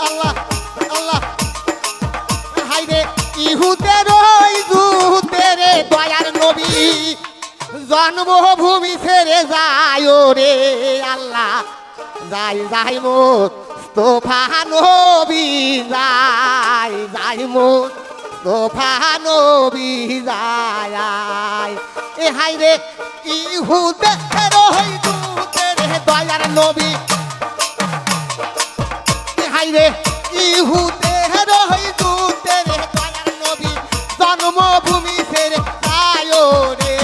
আল্লাহ আল্লাহ হাইরে ইহুদের ওই দূতের দয়ার নবী জন্মভূমি ছেড়ে যায় রে আল্লাহ যাই যাই মুস্তাফা নবী যাই যাই মুস্তাফা নবী যায় এ হাইরে ইহুদের ওই দূতের দয়ার নবী হাইরে ইহুদের ওই দূতের দয়ার নবী জন্মভূমি ছেড়ে যায় রে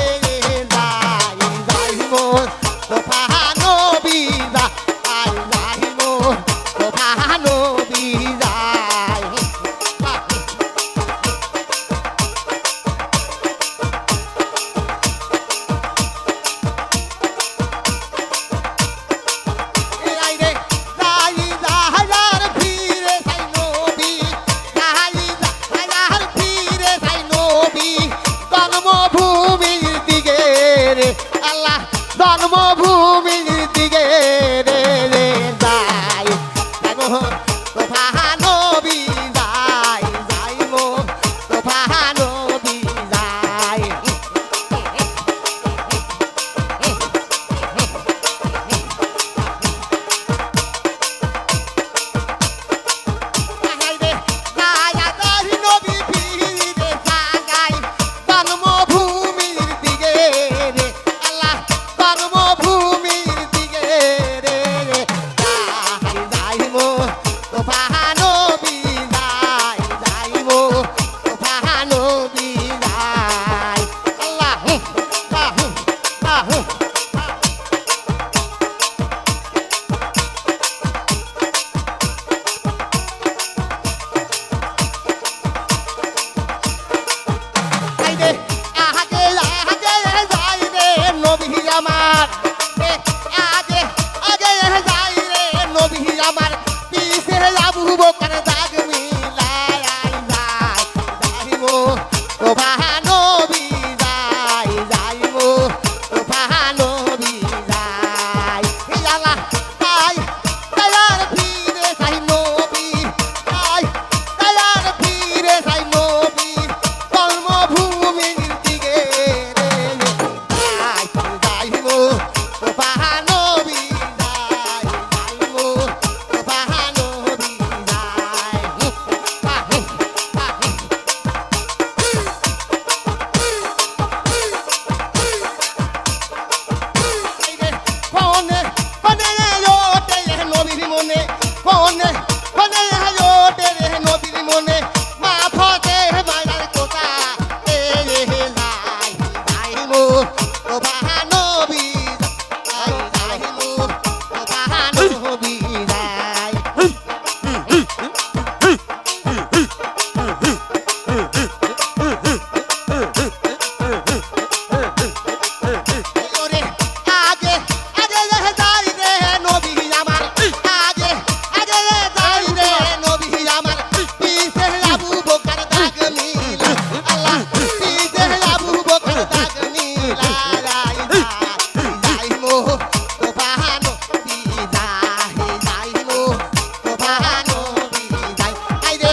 যাই যাই মুস্তাফা নবী যাই যাই মুস্তাফা নবী যাই হাইরে যাই যাহার ফিরে যাই নবী যাই যাহার ফিরে যাই নবী জন্মভূমির দিকে রে আল্লাহ জন্মভূমির দিকে রে রে যাই যাই মুস্তাফা নবী যাই যাই মুস্তাফা নবী যাই হাইরে যাই নবী ফিরে যাই জন্মভূমির দিকে রে আল্লাহ জন্মভূমির দিকে রে রে যাই যাই মুস্তাফা নবী যাই যাই মুস্তাফা নবী যাই আল্লাহ আল্লাহ হাইরে আগে আগে যাই রে নবী আমার আগে আগে যাই রে নবী আমার পিছে আবু বকর দাগ মিলাই যাই যাই মুস্তাফা নবী যাই যাই মুস্তাফা নবী যাই আল্লাহ যাই দয়ার ফিরে যাই নবী যাই দয়ার ফিরে যাই নবী জন্মভূমির দিকে রে যাই যাই মুস্তাফা নবী যাই যাই মুস্তাফা নবী যাই কোনে কোনে ওটে নবীর মনে কোনে কোনে ওটে নবীর মনে মা ফতে মায়ার কথা এ লাই যাই মুস্তাফা নবী যাই যাই মুস্তাফা নবী যাই ওরে আগে আগে যাই রে নবী আমার আগে আগে যাই রে নবী আমার পিছে আবু বকর দাগ মিলা আল্লাহ পিছে আবু বকর দাগ মিলা যাই মুস্তাফা নবী যাই যাই মুস্তাফা নবী যাই আইরে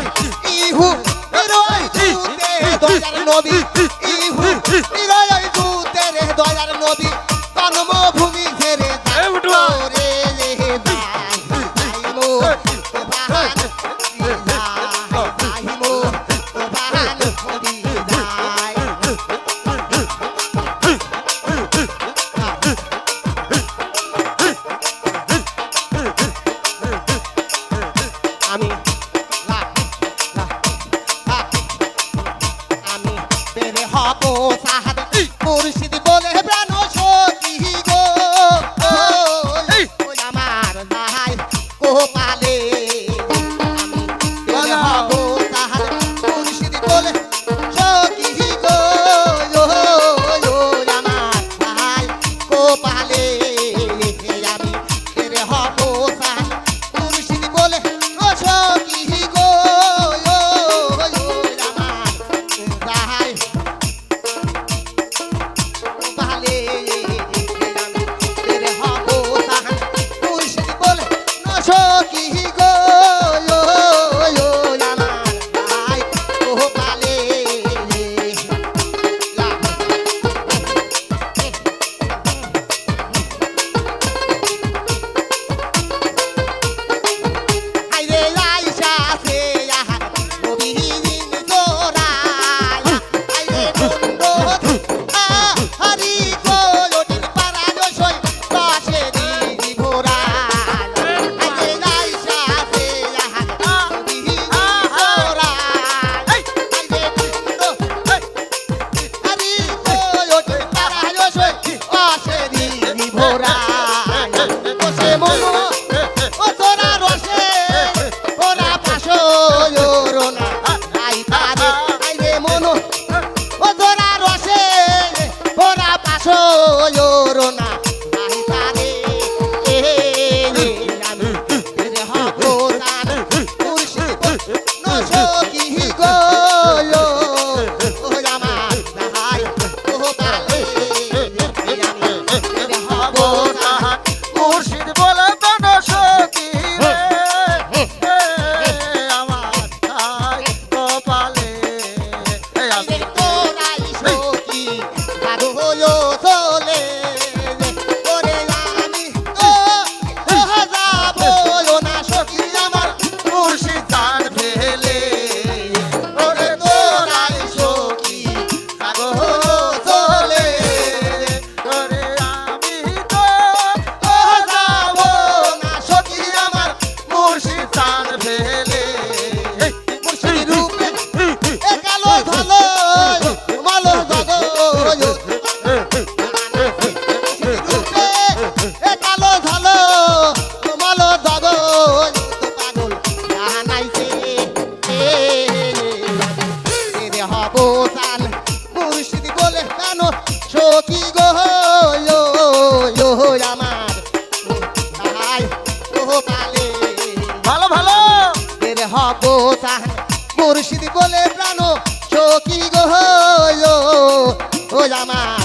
ইহু রই দুতে দয়ার নবী ইহু রই দুতে রে দয়ার নবী জন্মভূমি ছেড়ে যাই রে যাই যাই মুস্তাফা নবী যাই যাই মুস্তাফা নবী যাই আমি আমি বেরে হব সাহাব মুর্শিদ বলে প্রাণ সখী গো ওই আমার যাই কোপালে আমি বেরে হব সাহাব মুর্শিদ বলে সখী গো ওই আমার যাই কোপালে আমি বেরে হব সাহাব মুর্শিদ বলে সখী চাল মুর্শিদি বলে প্রাণ সখী গো আমার তাই ও পালে ভালো ভালো এর হব চাল মুর্শিদি বলে প্রাণ সখী গো আমার